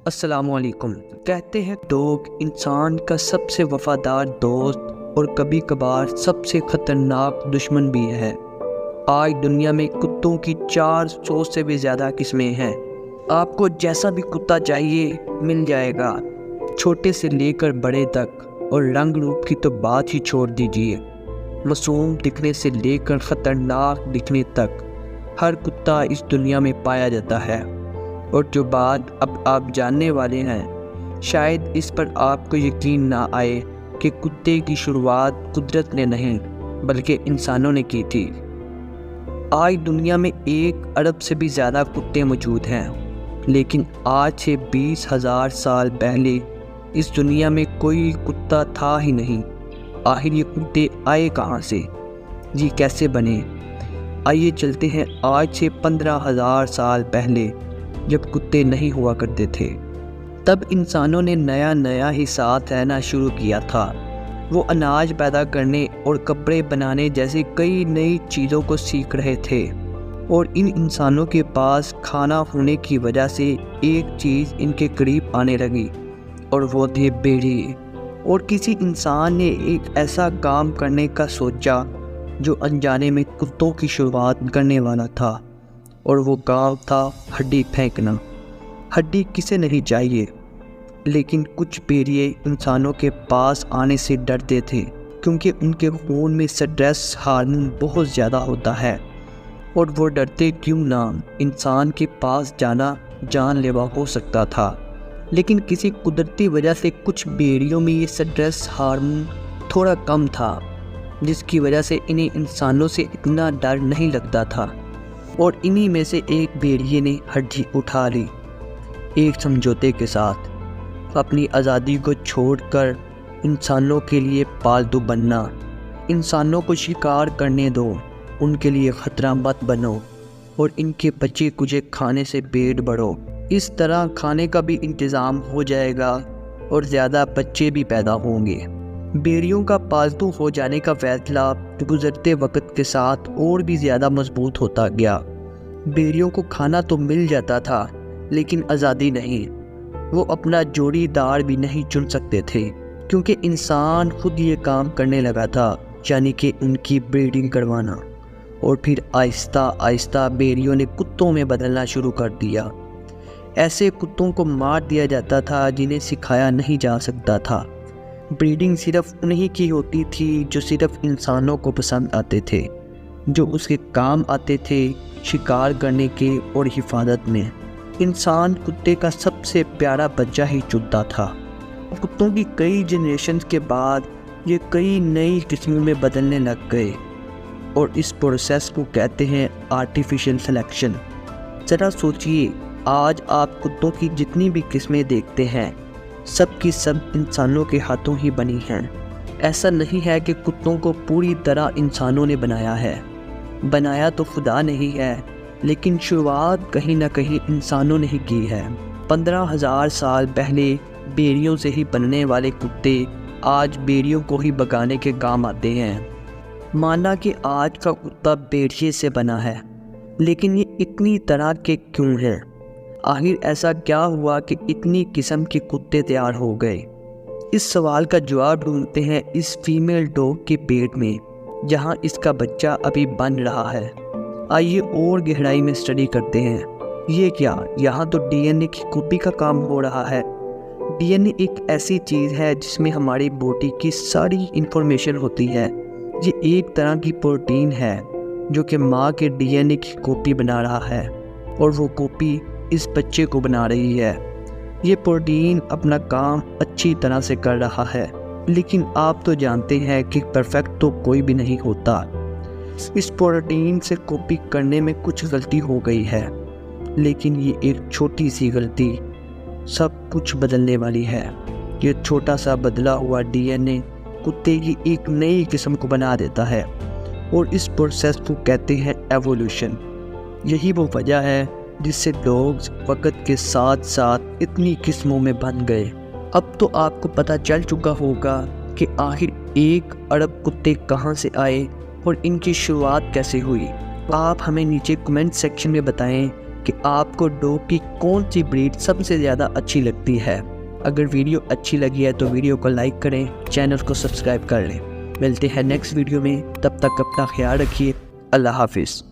अस्सलामुअलैकुम। कहते हैं लोग इंसान का सबसे वफादार दोस्त और कभी कभार सबसे ख़तरनाक दुश्मन भी है। आज दुनिया में कुत्तों की 400 से भी ज़्यादा किस्में हैं। आपको जैसा भी कुत्ता चाहिए मिल जाएगा, छोटे से लेकर बड़े तक। और रंग रूप की तो बात ही छोड़ दीजिए, मासूम दिखने से लेकर ख़तरनाक दिखने तक हर कुत्ता इस दुनिया में पाया जाता है। और जो बात अब आप जानने वाले हैं, शायद इस पर आपको यकीन ना आए कि कुत्ते की शुरुआत कुदरत ने नहीं बल्कि इंसानों ने की थी। आज दुनिया में 1 अरब से भी ज़्यादा कुत्ते मौजूद हैं, लेकिन आज से 20,000 साल पहले इस दुनिया में कोई कुत्ता था ही नहीं। आखिर ये कुत्ते आए कहाँ से, ये कैसे बने? आइए चलते हैं आज से 15,000 साल पहले, जब कुत्ते नहीं हुआ करते थे। तब इंसानों ने नया ही साथ रहना शुरू किया था। वो अनाज पैदा करने और कपड़े बनाने जैसी कई नई चीज़ों को सीख रहे थे। और इन इंसानों के पास खाना होने की वजह से एक चीज़ इनके करीब आने लगी, और वो थे भेड़िए। और किसी इंसान ने एक ऐसा काम करने का सोचा जो अनजाने में कुत्तों की शुरुआत करने वाला था, और वो काम था हड्डी फेंकना। हड्डी किसे नहीं चाहिए, लेकिन कुछ भेड़िए इंसानों के पास आने से डरते थे, क्योंकि उनके खून में स्ट्रेस हार्मोन बहुत ज़्यादा होता है। और वो डरते क्यों ना, इंसान के पास जाना जानलेवा हो सकता था। लेकिन किसी कुदरती वजह से कुछ भेड़ियों में ये स्ट्रेस हार्मोन थोड़ा कम था, जिसकी वजह से इन्हें इंसानों से इतना डर नहीं लगता था। और इन्हीं में से एक भेड़िए ने हड्डी उठा ली, एक समझौते के साथ। अपनी आज़ादी को छोड़कर इंसानों के लिए पालतू बनना, इंसानों को शिकार करने दो, उनके लिए ख़तरा मत बनो, और इनके बचे कुचे खाने से पेट भरो। इस तरह खाने का भी इंतज़ाम हो जाएगा और ज़्यादा बच्चे भी पैदा होंगे। भेड़ियों का पालतू हो जाने का फैसला गुज़रते वक्त के साथ और भी ज़्यादा मजबूत होता गया। भेड़ियों को खाना तो मिल जाता था, लेकिन आज़ादी नहीं। वो अपना जोड़ीदार भी नहीं चुन सकते थे, क्योंकि इंसान खुद ये काम करने लगा था, यानी कि उनकी ब्रीडिंग करवाना। और फिर आहिस्ता आहिस्ता भेड़ियों ने कुत्तों में बदलना शुरू कर दिया। ऐसे कुत्तों को मार दिया जाता था जिन्हें सिखाया नहीं जा सकता था। ब्रीडिंग सिर्फ उन्हीं की होती थी जो सिर्फ इंसानों को पसंद आते थे, जो उसके काम आते थे शिकार करने के और हिफाजत में। इंसान कुत्ते का सबसे प्यारा बच्चा ही चुनता था। कुत्तों की कई जनरेशन के बाद ये कई नई किस्मों में बदलने लग गए, और इस प्रोसेस को कहते हैं आर्टिफिशियल सिलेक्शन। ज़रा सोचिए, आज आप कुत्तों की जितनी भी किस्में देखते हैं, सब की सब इंसानों के हाथों ही बनी हैं। ऐसा नहीं है कि कुत्तों को पूरी तरह इंसानों ने बनाया है। बनाया तो खुदा नहीं है, लेकिन शुरुआत कहीं ना कहीं इंसानों ने ही की है। 15,000 साल पहले भेड़ियों से ही बनने वाले कुत्ते आज भेड़ियों को ही भगाने के काम आते हैं। माना कि आज का कुत्ता भेड़िए से बना है, लेकिन ये इतनी तरह के क्यों हैं? आखिर ऐसा क्या हुआ कि इतनी किस्म के कुत्ते तैयार हो गए? इस सवाल का जवाब ढूंढते हैं इस फीमेल डॉग के पेट में, जहां इसका बच्चा अभी बन रहा है। आइए और गहराई में स्टडी करते हैं। ये क्या, यहाँ तो डीएनए की कॉपी का काम हो रहा है। डीएनए एक ऐसी चीज़ है जिसमें हमारी बॉडी की सारी इंफॉर्मेशन होती है। ये एक तरह की प्रोटीन है जो कि माँ के डीएनए की कॉपी बना रहा है, और वो कॉपी इस बच्चे को बना रही है। ये प्रोटीन अपना काम अच्छी तरह से कर रहा है, लेकिन आप तो जानते हैं कि परफेक्ट तो कोई भी नहीं होता। इस प्रोटीन से कॉपी करने में कुछ गलती हो गई है, लेकिन ये एक छोटी सी गलती सब कुछ बदलने वाली है। ये छोटा सा बदला हुआ डीएनए कुत्ते की एक नई किस्म को बना देता है, और इस प्रोसेस को कहते हैं एवोल्यूशन। यही वो वजह है जिससे डॉग्स वक्त के साथ साथ इतनी किस्मों में बन गए। अब तो आपको पता चल चुका होगा कि आखिर 1 अरब कुत्ते कहाँ से आए और इनकी शुरुआत कैसे हुई। आप हमें नीचे कमेंट सेक्शन में बताएं कि आपको डॉग की कौन सी ब्रीड सबसे ज़्यादा अच्छी लगती है। अगर वीडियो अच्छी लगी है तो वीडियो को लाइक करें, चैनल को सब्सक्राइब कर लें। मिलते हैं नेक्स्ट वीडियो में, तब तक अपना ख्याल रखिए। अल्लाह हाफिज़।